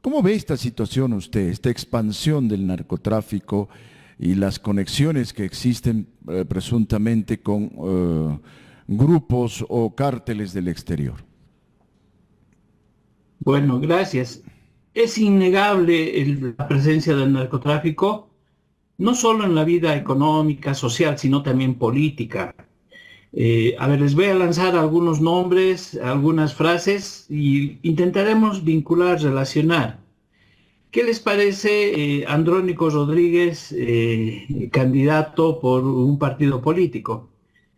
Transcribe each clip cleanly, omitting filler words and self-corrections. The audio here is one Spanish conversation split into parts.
¿Cómo ve esta situación usted, esta expansión del narcotráfico y las conexiones que existen presuntamente con grupos o cárteles del exterior? Bueno, gracias. Es innegable la presencia del narcotráfico, no solo en la vida económica, social, sino también política. A ver, les voy a lanzar algunos nombres, algunas frases y intentaremos vincular, relacionar. ¿Qué les parece Andrónico Rodríguez, candidato por un partido político?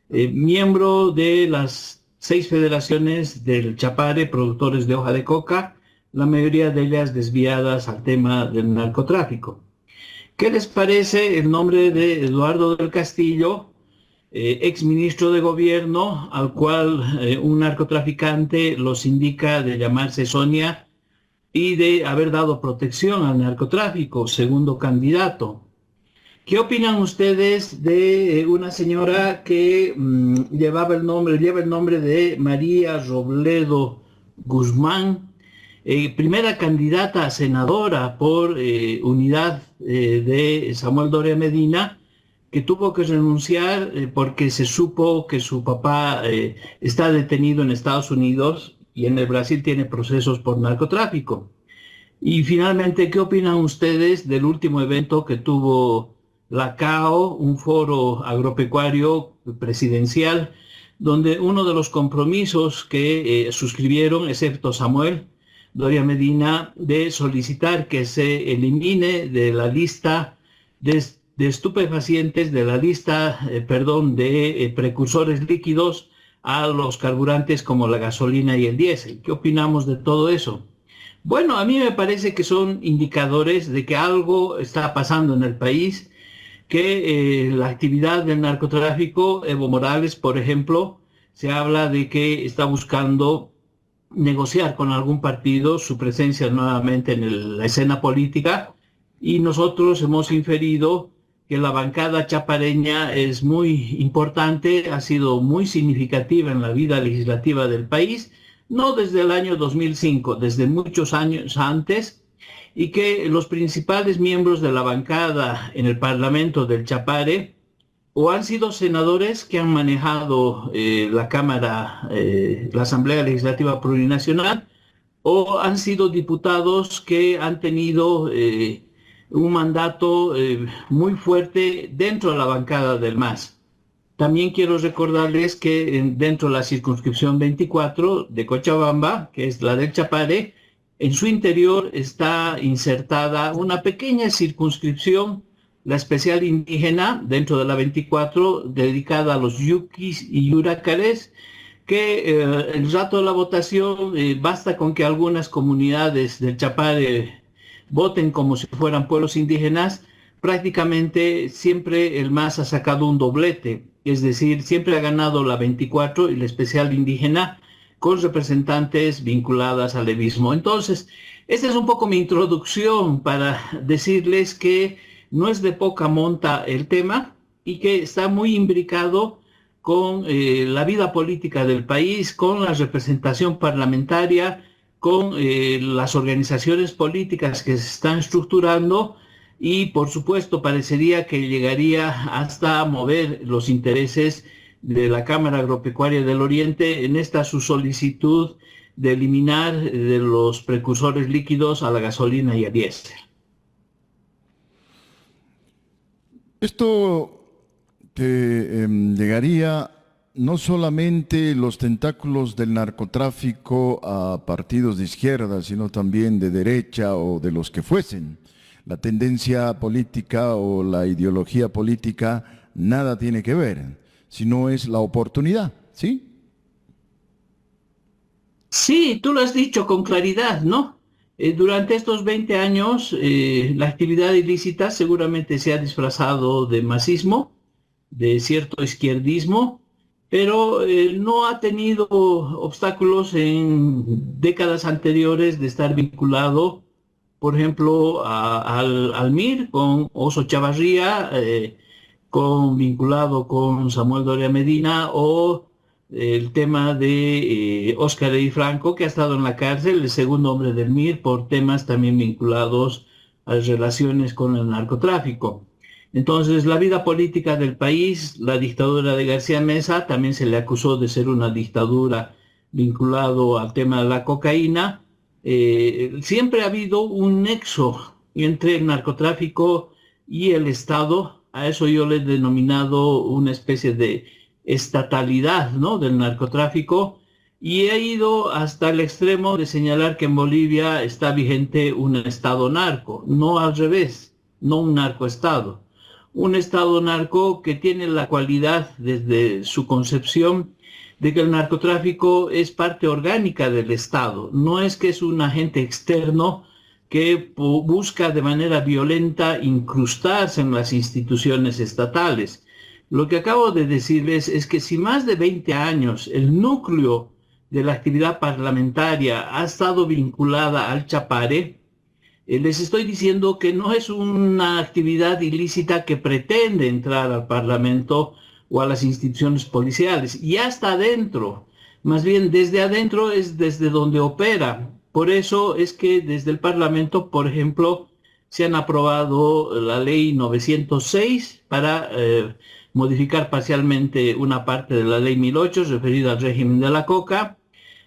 Miembro de las 6 federaciones del Chapare, productores de hoja de coca, la mayoría de ellas desviadas al tema del narcotráfico. ¿Qué les parece el nombre de Eduardo del Castillo, ex ministro de gobierno, al cual un narcotraficante los indica de llamarse Sonia y de haber dado protección al narcotráfico, segundo candidato? ¿Qué opinan ustedes de una señora que lleva el nombre de María Robledo Guzmán, primera candidata a senadora por unidad de Samuel Doria Medina, que tuvo que renunciar porque se supo que su papá está detenido en Estados Unidos y en el Brasil tiene procesos por narcotráfico? Y finalmente, ¿qué opinan ustedes del último evento que tuvo la CAO, un foro agropecuario presidencial, donde uno de los compromisos que suscribieron, excepto Samuel Doria Medina, de solicitar que se elimine de la lista de estupefacientes, de la lista, perdón, de precursores líquidos a los carburantes como la gasolina y el diésel? ¿Qué opinamos de todo eso? Bueno, a mí me parece que son indicadores de que algo está pasando en el país, que la actividad del narcotráfico, Evo Morales, por ejemplo, se habla de que está buscando negociar con algún partido su presencia nuevamente en la escena política, y nosotros hemos inferido que la bancada chapareña es muy importante, ha sido muy significativa en la vida legislativa del país, no desde el año 2005, desde muchos años antes, y que los principales miembros de la bancada en el Parlamento del Chapare o han sido senadores que han manejado la Cámara, la Asamblea Legislativa Plurinacional, o han sido diputados que han tenido un mandato muy fuerte dentro de la bancada del MAS. También quiero recordarles que dentro de la circunscripción 24 de Cochabamba, que es la del Chapare, en su interior está insertada una pequeña circunscripción, la especial indígena, dentro de la 24, dedicada a los yuquis y yuracares, que el rato de la votación basta con que algunas comunidades del Chapare voten como si fueran pueblos indígenas. Prácticamente siempre el MAS ha sacado un doblete, es decir, siempre ha ganado la 24 y la especial indígena con representantes vinculadas al levismo. Entonces, esta es un poco mi introducción para decirles que no es de poca monta el tema y que está muy imbricado con la vida política del país, con la representación parlamentaria, con las organizaciones políticas que se están estructurando, y por supuesto parecería que llegaría hasta mover los intereses de la Cámara Agropecuaria del Oriente en esta su solicitud de eliminar de los precursores líquidos a la gasolina y al diésel. Esto que llegaría no solamente los tentáculos del narcotráfico a partidos de izquierda, sino también de derecha o de los que fuesen. La tendencia política o la ideología política nada tiene que ver, sino es la oportunidad, ¿sí? Sí, tú lo has dicho con claridad, ¿no? Durante estos 20 años, la actividad ilícita seguramente se ha disfrazado de masismo, de cierto izquierdismo, pero no ha tenido obstáculos en décadas anteriores de estar vinculado, por ejemplo, al MIR con Oso Chavarría, vinculado con Samuel Doria Medina, o el tema de Óscar Eddie Franco, que ha estado en la cárcel, el segundo hombre del MIR, por temas también vinculados a las relaciones con el narcotráfico. Entonces, la vida política del país, la dictadura de García Meza, también se le acusó de ser una dictadura vinculado al tema de la cocaína. Siempre ha habido un nexo entre el narcotráfico y el Estado. A eso yo le he denominado una especie de estatalidad, ¿no?, del narcotráfico, y he ido hasta el extremo de señalar que en Bolivia está vigente un Estado narco, no al revés, no un narcoestado. Un Estado narco que tiene la cualidad desde su concepción de que el narcotráfico es parte orgánica del Estado, no es que es un agente externo que busca de manera violenta incrustarse en las instituciones estatales. Lo que acabo de decirles es que si más de 20 años el núcleo de la actividad parlamentaria ha estado vinculada al Chapare, les estoy diciendo que no es una actividad ilícita que pretende entrar al Parlamento o a las instituciones policiales. Ya está adentro. Más bien, desde adentro es desde donde opera. Por eso es que desde el Parlamento, por ejemplo, se han aprobado la ley 906 para modificar parcialmente una parte de la ley 1008 referida al régimen de la coca.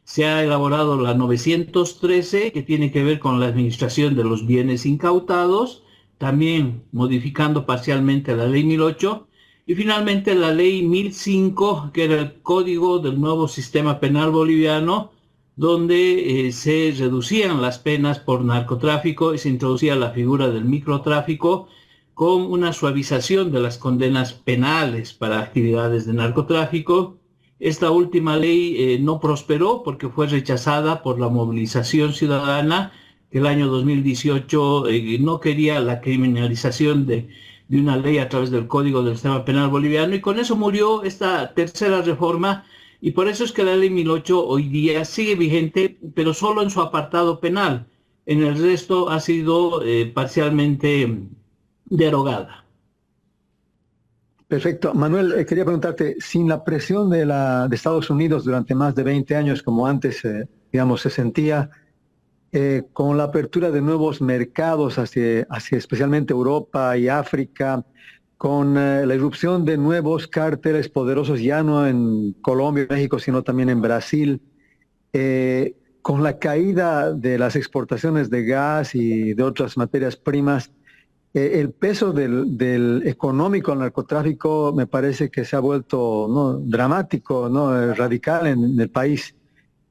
Se ha elaborado la 913, que tiene que ver con la administración de los bienes incautados, también modificando parcialmente la ley 1008. Y finalmente la ley 1005, que era el código del nuevo sistema penal boliviano, donde se reducían las penas por narcotráfico y se introducía la figura del microtráfico con una suavización de las condenas penales para actividades de narcotráfico. Esta última ley no prosperó porque fue rechazada por la movilización ciudadana, que el año 2018 no quería la criminalización de una ley a través del Código del Sistema Penal Boliviano, y con eso murió esta tercera reforma, y por eso es que la ley 1008 hoy día sigue vigente, pero solo en su apartado penal. En el resto ha sido parcialmente derogada. Perfecto. Manuel, quería preguntarte, sin la presión de Estados Unidos durante más de 20 años, como antes, digamos, se sentía, con la apertura de nuevos mercados hacia especialmente Europa y África, con la irrupción de nuevos cárteles poderosos, ya no en Colombia y México, sino también en Brasil, con la caída de las exportaciones de gas y de otras materias primas, el peso del económico al narcotráfico me parece que se ha vuelto, ¿no?, dramático, ¿no?, radical en el país.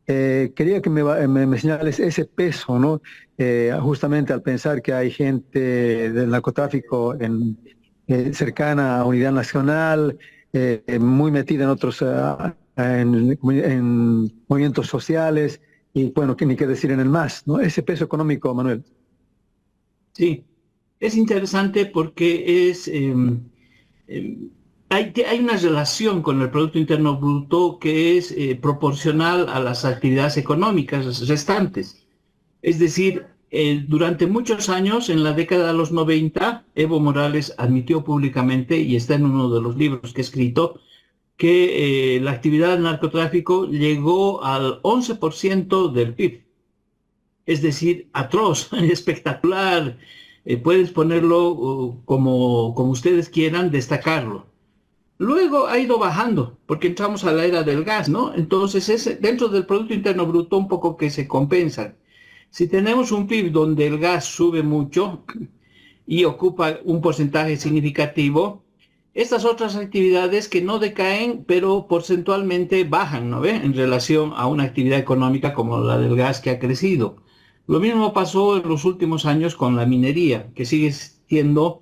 Quería que me señales ese peso, ¿no? Justamente al pensar que hay gente del narcotráfico cercana a Unidad Nacional, muy metida en otros en movimientos sociales, y bueno, ni qué decir en el MAS, ¿no? Ese peso económico, Manuel. Sí. Es interesante porque hay una relación con el Producto Interno Bruto que es proporcional a las actividades económicas restantes. Es decir, durante muchos años, en la década de los 90, Evo Morales admitió públicamente, y está en uno de los libros que he escrito, que la actividad del narcotráfico llegó al 11% del PIB. Es decir, atroz, espectacular. Puedes ponerlo como ustedes quieran, destacarlo. Luego ha ido bajando, porque entramos a la era del gas, ¿no? Entonces, es dentro del Producto Interno Bruto un poco que se compensan. Si tenemos un PIB donde el gas sube mucho y ocupa un porcentaje significativo, estas otras actividades que no decaen, pero porcentualmente bajan, ¿no ve?, en relación a una actividad económica como la del gas, que ha crecido. Lo mismo pasó en los últimos años con la minería, que sigue siendo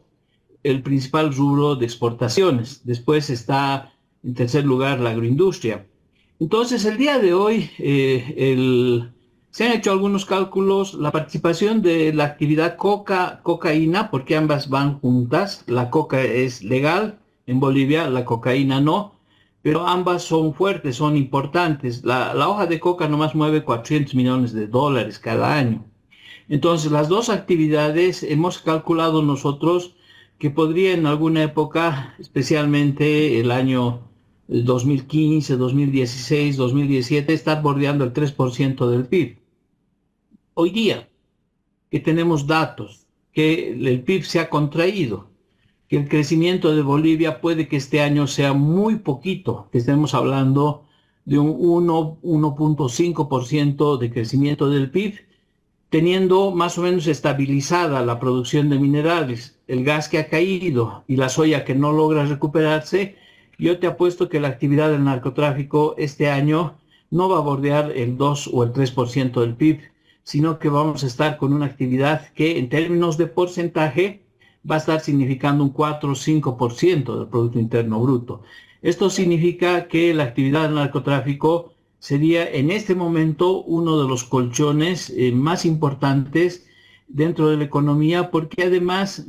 el principal rubro de exportaciones. Después está, en tercer lugar, la agroindustria. Entonces, el día de hoy se han hecho algunos cálculos. La participación de la actividad cocaína, porque ambas van juntas. La coca es legal en Bolivia, la cocaína no, pero ambas son fuertes, son importantes. La hoja de coca nomás mueve $400 millones cada año. Entonces, las dos actividades hemos calculado nosotros que podría en alguna época, especialmente el año 2015, 2016, 2017, estar bordeando el 3% del PIB. Hoy día, que tenemos datos, que el PIB se ha contraído, que el crecimiento de Bolivia puede que este año sea muy poquito, que estemos hablando de un 1.5% de crecimiento del PIB, teniendo más o menos estabilizada la producción de minerales, el gas que ha caído y la soya que no logra recuperarse. Yo te apuesto que la actividad del narcotráfico este año no va a bordear el 2 o el 3% del PIB, sino que vamos a estar con una actividad que en términos de porcentaje va a estar significando un 4 o 5% del Producto Interno Bruto. Esto significa que la actividad del narcotráfico sería en este momento uno de los colchones más importantes dentro de la economía, porque además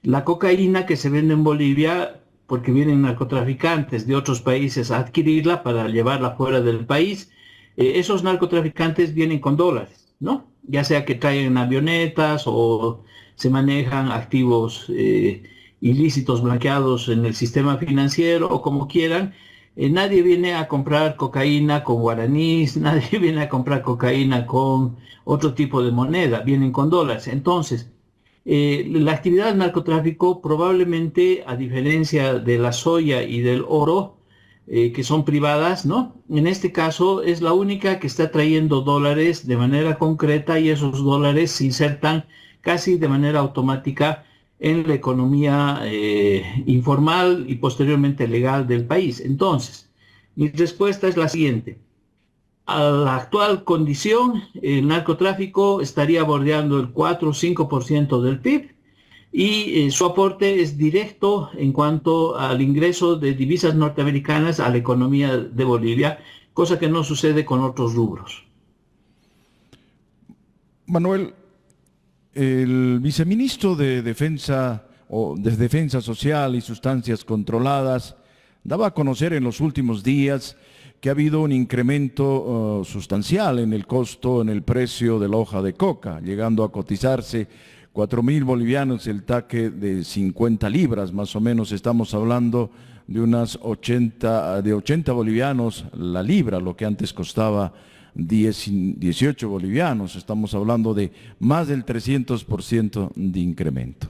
la cocaína que se vende en Bolivia, porque vienen narcotraficantes de otros países a adquirirla para llevarla fuera del país, esos narcotraficantes vienen con dólares, ¿no? Ya sea que traen avionetas o se manejan activos ilícitos blanqueados en el sistema financiero o como quieran. Nadie viene a comprar cocaína con guaraníes, nadie viene a comprar cocaína con otro tipo de moneda, vienen con dólares. Entonces, la actividad del narcotráfico probablemente, a diferencia de la soya y del oro, que son privadas, ¿no? En este caso es la única que está trayendo dólares de manera concreta y esos dólares se insertan casi de manera automática en la economía informal y posteriormente legal del país. Entonces, mi respuesta es la siguiente. A la actual condición, el narcotráfico estaría bordeando el 4 o 5% del PIB y su aporte es directo en cuanto al ingreso de divisas norteamericanas a la economía de Bolivia, cosa que no sucede con otros rubros. Manuel, el viceministro de Defensa o de Defensa Social y Sustancias Controladas daba a conocer en los últimos días que ha habido un incremento sustancial en el costo, en el precio de la hoja de coca, llegando a cotizarse 4.000 bolivianos el taque de 50 libras, más o menos estamos hablando de unas 80 bolivianos la libra, lo que antes costaba 18 bolivianos, estamos hablando de más del 300% de incremento.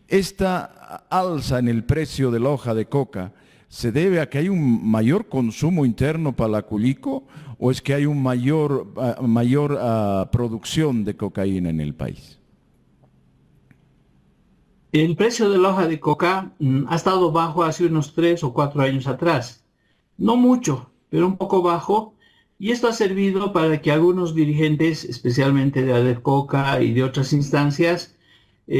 Esta alza en el precio de la hoja de coca se debe a que hay un mayor consumo interno para la Culico o es que hay un mayor producción de cocaína en el país. El precio de la hoja de coca ha estado bajo hace unos 3 o 4 años atrás. No mucho, pero un poco bajo. Y esto ha servido para que algunos dirigentes, especialmente de ADEFCOCA y de otras instancias,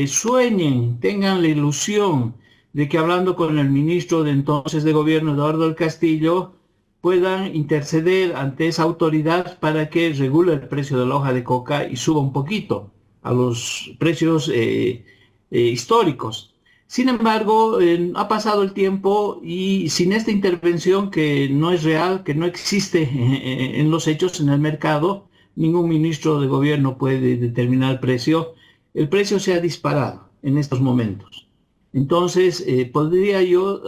sueñen, tengan la ilusión de que hablando con el ministro de entonces de gobierno, Eduardo del Castillo, puedan interceder ante esa autoridad para que regule el precio de la hoja de coca y suba un poquito a los precios históricos. Sin embargo, ha pasado el tiempo y sin esta intervención que no es real, que no existe en los hechos en el mercado, ningún ministro de gobierno puede determinar el precio se ha disparado en estos momentos. Entonces, podría yo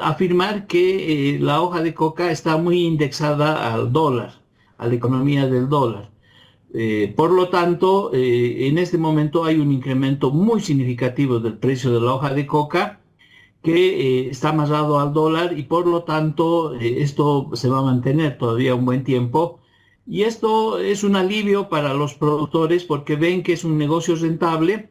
afirmar que la hoja de coca está muy indexada al dólar, a la economía del dólar. Por lo tanto, en este momento hay un incremento muy significativo del precio de la hoja de coca que está amarrado al dólar y por lo tanto esto se va a mantener todavía un buen tiempo. Y esto es un alivio para los productores porque ven que es un negocio rentable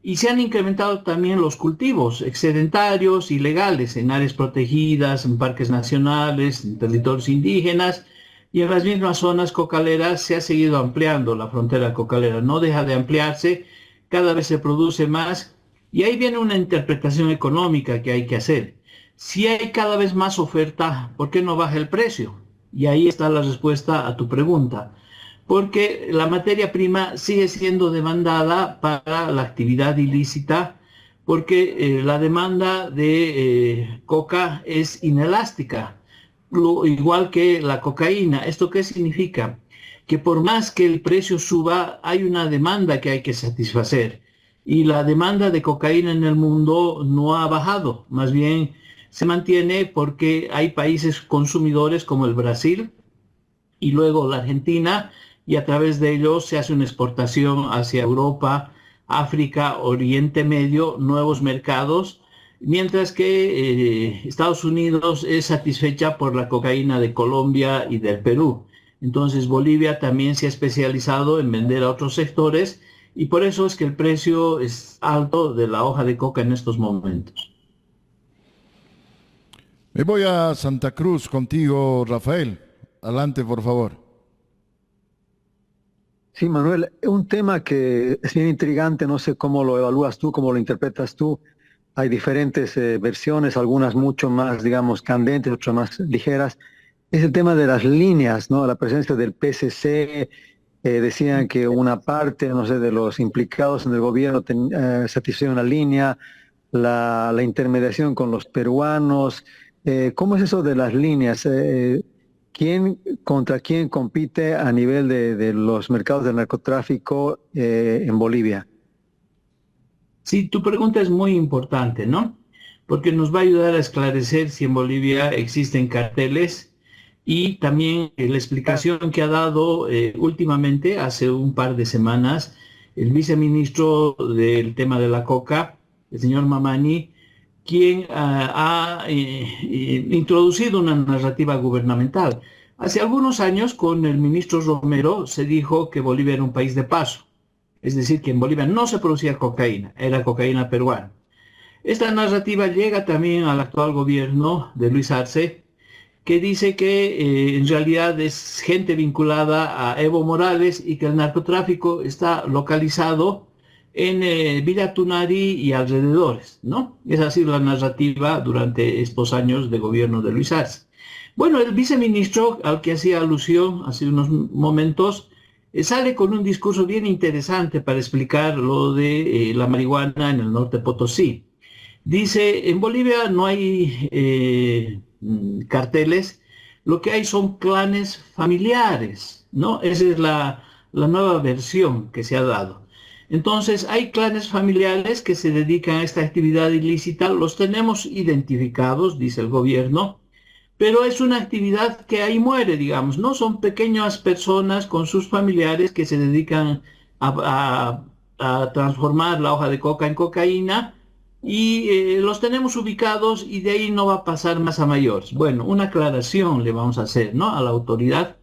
y se han incrementado también los cultivos excedentarios y legales en áreas protegidas, en parques nacionales, en territorios indígenas. Y en las mismas zonas cocaleras se ha seguido ampliando la frontera cocalera, no deja de ampliarse, cada vez se produce más y ahí viene una interpretación económica que hay que hacer. Si hay cada vez más oferta, ¿por qué no baja el precio? Y ahí está la respuesta a tu pregunta. Porque la materia prima sigue siendo demandada para la actividad ilícita, porque la demanda de coca es inelástica. Igual que la cocaína. ¿Esto qué significa? Que por más que el precio suba, hay una demanda que hay que satisfacer. Y la demanda de cocaína en el mundo no ha bajado, más bien se mantiene porque hay países consumidores como el Brasil y luego la Argentina, y a través de ellos se hace una exportación hacia Europa, África, Oriente Medio, nuevos mercados, mientras que Estados Unidos es satisfecha por la cocaína de Colombia y del Perú. Entonces Bolivia también se ha especializado en vender a otros sectores y por eso es que el precio es alto de la hoja de coca en estos momentos. Me voy a Santa Cruz contigo, Rafael. Adelante, por favor. Sí, Manuel, un tema que es bien intrigante, no sé cómo lo evalúas tú, cómo lo interpretas tú. Hay diferentes versiones, algunas mucho más, digamos, candentes, otras más ligeras. Es el tema de las líneas, ¿no? La presencia del PCC, decían que una parte, no sé, de los implicados en el gobierno satisfacían una línea, la intermediación con los peruanos. ¿Cómo es eso de las líneas? ¿Quién contra quién compite a nivel de los mercados del narcotráfico en Bolivia? Sí, tu pregunta es muy importante, ¿no? Porque nos va a ayudar a esclarecer si en Bolivia existen carteles y también la explicación que ha dado últimamente, hace un par de semanas, el viceministro del tema de la coca, el señor Mamani, quien ha introducido una narrativa gubernamental. Hace algunos años, con el ministro Romero, se dijo que Bolivia era un país de paso. Es decir, que en Bolivia no se producía cocaína, era cocaína peruana. Esta narrativa llega también al actual gobierno de Luis Arce, que dice que en realidad es gente vinculada a Evo Morales y que el narcotráfico está localizado en Villa Tunari y alrededores, ¿no? Esa ha sido la narrativa durante estos años de gobierno de Luis Arce. Bueno, el viceministro al que hacía alusión hace unos momentos sale con un discurso bien interesante para explicar lo de la marihuana en el norte de Potosí. Dice, en Bolivia no hay carteles, lo que hay son clanes familiares, ¿no? Esa es la nueva versión que se ha dado. Entonces, hay clanes familiares que se dedican a esta actividad ilícita, los tenemos identificados, dice el gobierno, pero es una actividad que ahí muere, digamos, ¿no? Son pequeñas personas con sus familiares que se dedican a transformar la hoja de coca en cocaína y los tenemos ubicados y de ahí no va a pasar más a mayores. Bueno, una aclaración le vamos a hacer, ¿no? A la autoridad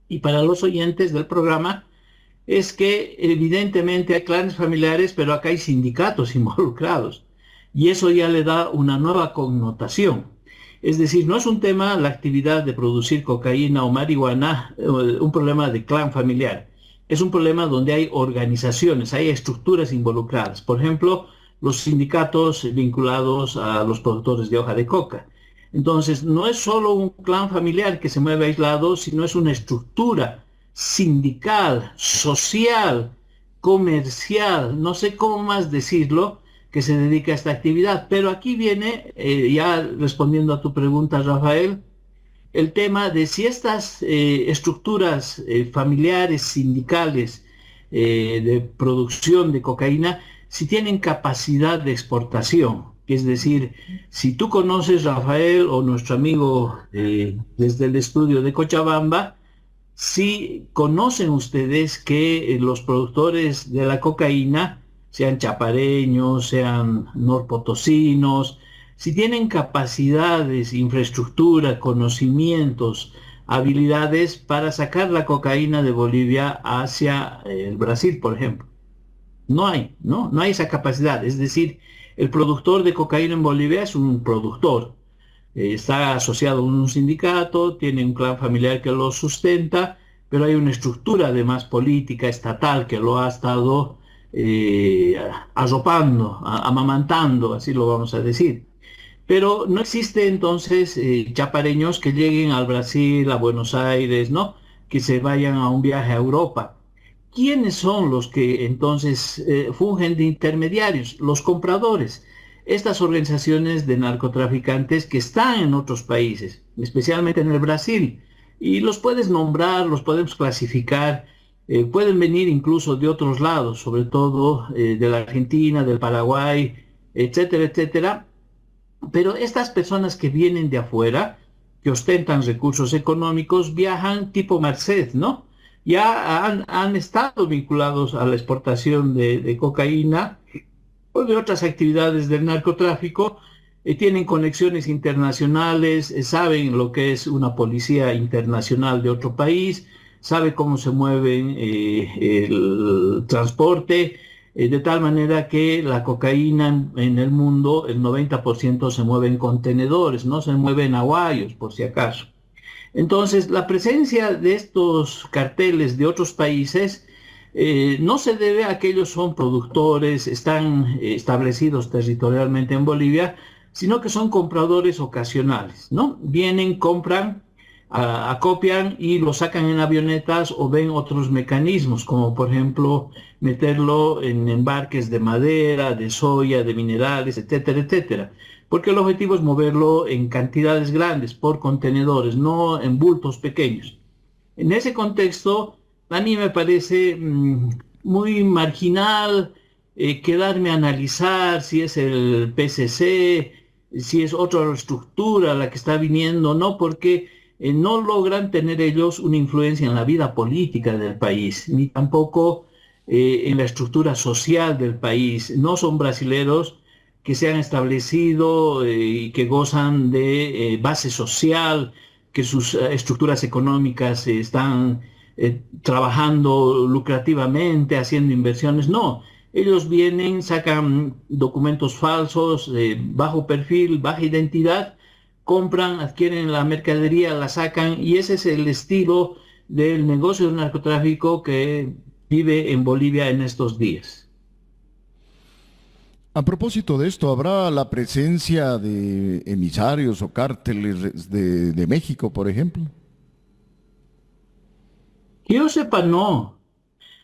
y para los oyentes del programa es que evidentemente hay clanes familiares, pero acá hay sindicatos involucrados y eso ya le da una nueva connotación. Es decir, no es un tema la actividad de producir cocaína o marihuana, un problema de clan familiar. Es un problema donde hay organizaciones, hay estructuras involucradas. Por ejemplo, los sindicatos vinculados a los productores de hoja de coca. Entonces, no es solo un clan familiar que se mueve aislado, sino es una estructura sindical, social, comercial, no sé cómo más decirlo, que se dedica a esta actividad. Pero aquí viene, ya respondiendo a tu pregunta, Rafael, el tema de si estas estructuras familiares, sindicales, de producción de cocaína, si tienen capacidad de exportación. Es decir, si tú conoces, Rafael, o nuestro amigo desde el estudio de Cochabamba, si conocen ustedes que los productores de la cocaína, sean chapareños, sean norpotosinos, si tienen capacidades, infraestructura, conocimientos, habilidades para sacar la cocaína de Bolivia hacia el Brasil, por ejemplo. No hay, ¿no? No hay esa capacidad. Es decir, el productor de cocaína en Bolivia es un productor. Está asociado a un sindicato, tiene un clan familiar que lo sustenta, pero hay una estructura además política, estatal, que lo ha estado arropando, amamantando, así lo vamos a decir. Pero no existe entonces chapareños que lleguen al Brasil, a Buenos Aires, ¿no? Que se vayan a un viaje a Europa. ¿Quiénes son los que entonces fungen de intermediarios? Los compradores. Estas organizaciones de narcotraficantes que están en otros países, especialmente en el Brasil. Y los puedes nombrar, los podemos clasificar, pueden venir incluso de otros lados, sobre todo de la Argentina, del Paraguay, etcétera, etcétera. Pero estas personas que vienen de afuera, que ostentan recursos económicos, viajan tipo Merced, ¿no? Ya han estado vinculados a la exportación de cocaína o de otras actividades del narcotráfico, tienen conexiones internacionales, saben lo que es una policía internacional de otro país, sabe cómo se mueve el transporte, de tal manera que la cocaína en el mundo, el 90% se mueve en contenedores, no se mueve en aguayos, por si acaso. Entonces, la presencia de estos carteles de otros países no se debe a que ellos son productores, están establecidos territorialmente en Bolivia, sino que son compradores ocasionales, ¿no? Vienen, compran, acopian y lo sacan en avionetas o ven otros mecanismos, como por ejemplo meterlo en embarques de madera, de soya, de minerales, etcétera, etcétera. Porque el objetivo es moverlo en cantidades grandes, por contenedores, no en bultos pequeños. En ese contexto, a mí me parece muy marginal quedarme a analizar si es el PCC, si es otra estructura la que está viniendo, no, porque no logran tener ellos una influencia en la vida política del país, ni tampoco en la estructura social del país. No son brasileros que se han establecido y que gozan de base social, que sus estructuras económicas están trabajando lucrativamente, haciendo inversiones. No, ellos vienen, sacan documentos falsos, bajo perfil, baja identidad, compran, adquieren la mercadería, la sacan, y ese es el estilo del negocio del narcotráfico que vive en Bolivia en estos días. A propósito de esto, ¿habrá la presencia de emisarios o cárteles de México, por ejemplo? Que yo sepa, no.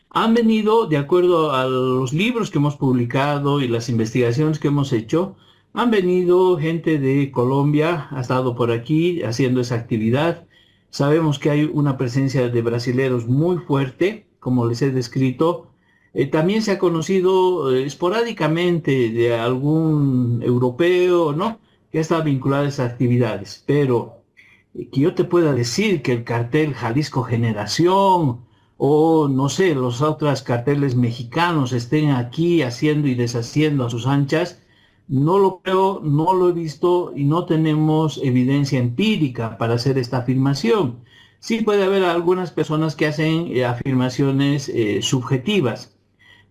Han venido, de acuerdo a los libros que hemos publicado y las investigaciones que hemos hecho, han venido gente de Colombia, ha estado por aquí haciendo esa actividad. Sabemos que hay una presencia de brasileros muy fuerte, como les he descrito. También se ha conocido esporádicamente de algún europeo, ¿no? Que ha estado vinculado a esas actividades. Pero que yo te pueda decir que el cartel Jalisco Generación o no sé, los otros carteles mexicanos estén aquí haciendo y deshaciendo a sus anchas, no lo creo, no lo he visto y no tenemos evidencia empírica para hacer esta afirmación. Sí puede haber algunas personas que hacen afirmaciones subjetivas,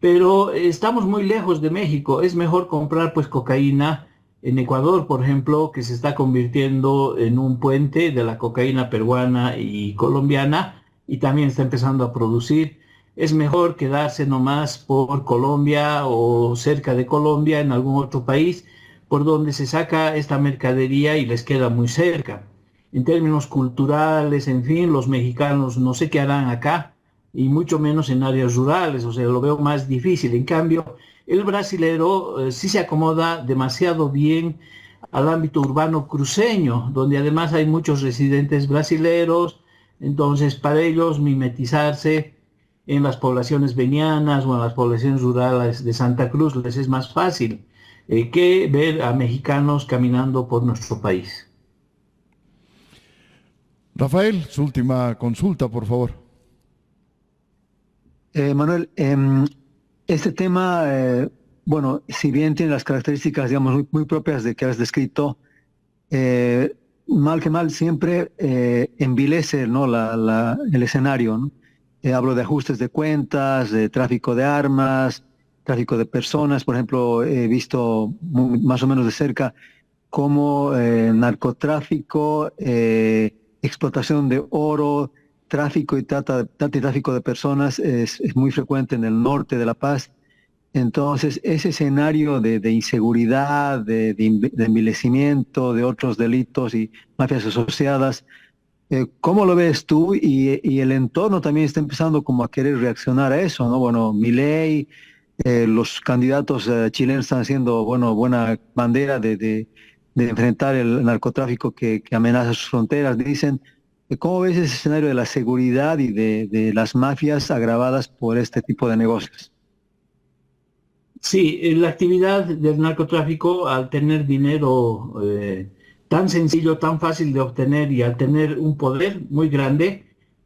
pero estamos muy lejos de México. Es mejor comprar pues cocaína en Ecuador, por ejemplo, que se está convirtiendo en un puente de la cocaína peruana y colombiana y también está empezando a producir. Es mejor quedarse nomás por Colombia o cerca de Colombia, en algún otro país, por donde se saca esta mercadería y les queda muy cerca. En términos culturales, en fin, los mexicanos no sé qué harán acá, y mucho menos en áreas rurales, o sea, lo veo más difícil. En cambio, el brasilero sí se acomoda demasiado bien al ámbito urbano cruceño, donde además hay muchos residentes brasileros. Entonces, para ellos mimetizarse en las poblaciones venianas o en las poblaciones rurales de Santa Cruz les es más fácil que ver a mexicanos caminando por nuestro país. Rafael, su última consulta, por favor. Manuel, este tema, bueno, si bien tiene las características, digamos, muy propias de que has descrito, mal que mal siempre envilece, ¿no? El escenario, ¿no? Hablo de ajustes de cuentas, de tráfico de armas, tráfico de personas. Por ejemplo, he visto más o menos de cerca cómo narcotráfico, explotación de oro, tráfico y trata y tráfico de personas es muy frecuente en el norte de La Paz. Entonces, ese escenario de inseguridad, de envilecimiento, de otros delitos y mafias asociadas, ¿cómo lo ves tú? Y el entorno también está empezando como a querer reaccionar a eso, ¿no? Bueno, Milei, los candidatos chilenos están haciendo, bueno, buena bandera de enfrentar el narcotráfico que amenaza sus fronteras. Dicen, ¿cómo ves ese escenario de la seguridad y de las mafias agravadas por este tipo de negocios? Sí, la actividad del narcotráfico, al tener dinero tan sencillo, tan fácil de obtener y al tener un poder muy grande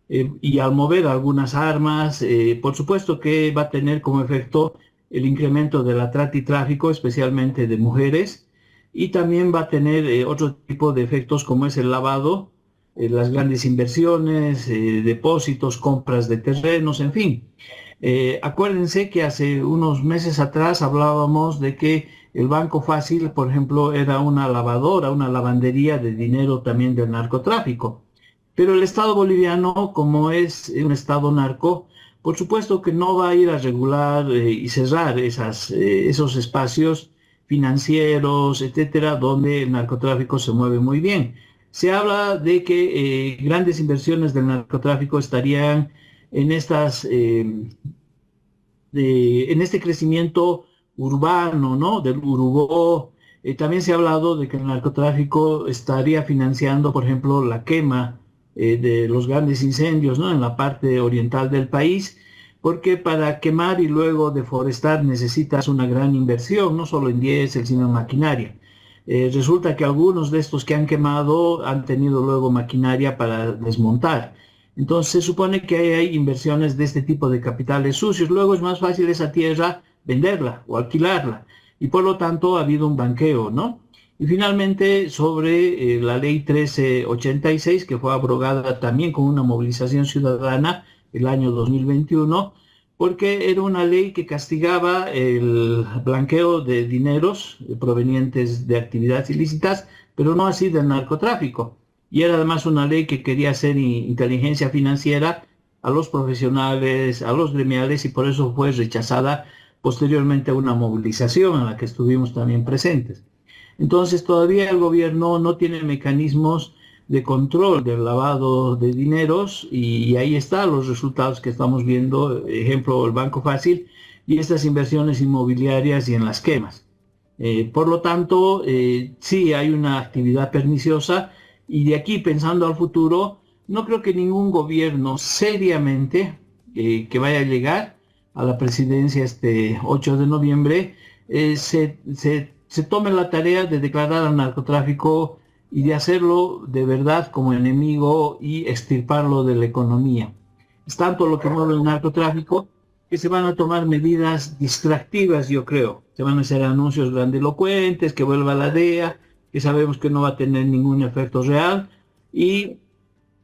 y al mover algunas armas, por supuesto que va a tener como efecto el incremento de la trata y tráfico, especialmente de mujeres, y también va a tener otro tipo de efectos como es el lavado, las grandes inversiones, depósitos, compras de terrenos, en fin. Acuérdense que hace unos meses atrás hablábamos de que el Banco Fácil, por ejemplo, era una lavadora, una lavandería de dinero también del narcotráfico. Pero el Estado boliviano, como es un Estado narco, por supuesto que no va a ir a regular y cerrar esos espacios financieros, etcétera, donde el narcotráfico se mueve muy bien. Se habla de que grandes inversiones del narcotráfico estarían en en este crecimiento urbano, ¿no? Del Urubó. También se ha hablado de que el narcotráfico estaría financiando, por ejemplo, la quema de los grandes incendios, ¿no? En la parte oriental del país, porque para quemar y luego deforestar necesitas una gran inversión, no solo en diésel, sino en maquinaria. Resulta que algunos de estos que han quemado han tenido luego maquinaria para desmontar. Entonces se supone que hay inversiones de este tipo de capitales sucios. Luego es más fácil esa tierra venderla o alquilarla. Y por lo tanto ha habido un banqueo, ¿no? Y finalmente sobre la ley 1386, que fue abrogada también con una movilización ciudadana el año 2021, porque era una ley que castigaba el blanqueo de dineros provenientes de actividades ilícitas, pero no así del narcotráfico. Y era además una ley que quería hacer inteligencia financiera a los profesionales, a los gremiales, y por eso fue rechazada posteriormente a una movilización en la que estuvimos también presentes. Entonces todavía el gobierno no tiene mecanismos de control del lavado de dineros y ahí están los resultados que estamos viendo, ejemplo, el Banco Fácil y estas inversiones inmobiliarias y en las quemas. Por lo tanto, sí hay una actividad perniciosa y de aquí pensando al futuro, no creo que ningún gobierno seriamente que vaya a llegar a la presidencia este 8 de noviembre se tome la tarea de declarar al narcotráfico y de hacerlo de verdad como enemigo y extirparlo de la economía. Es tanto lo que mueve el narcotráfico que se van a tomar medidas distractivas, yo creo. Se van a hacer anuncios grandilocuentes, que vuelva la DEA, que sabemos que no va a tener ningún efecto real, y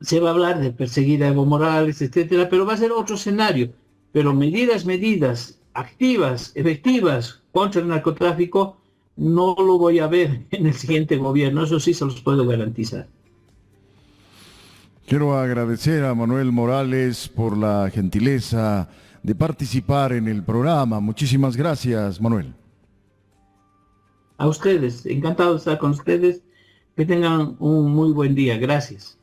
se va a hablar de perseguir a Evo Morales, etcétera, pero va a ser otro escenario. Pero medidas activas, efectivas contra el narcotráfico, no lo voy a ver en el siguiente gobierno, eso sí se los puedo garantizar. Quiero agradecer a Manuel Morales por la gentileza de participar en el programa. Muchísimas gracias, Manuel. A ustedes, encantado de estar con ustedes, que tengan un muy buen día, gracias.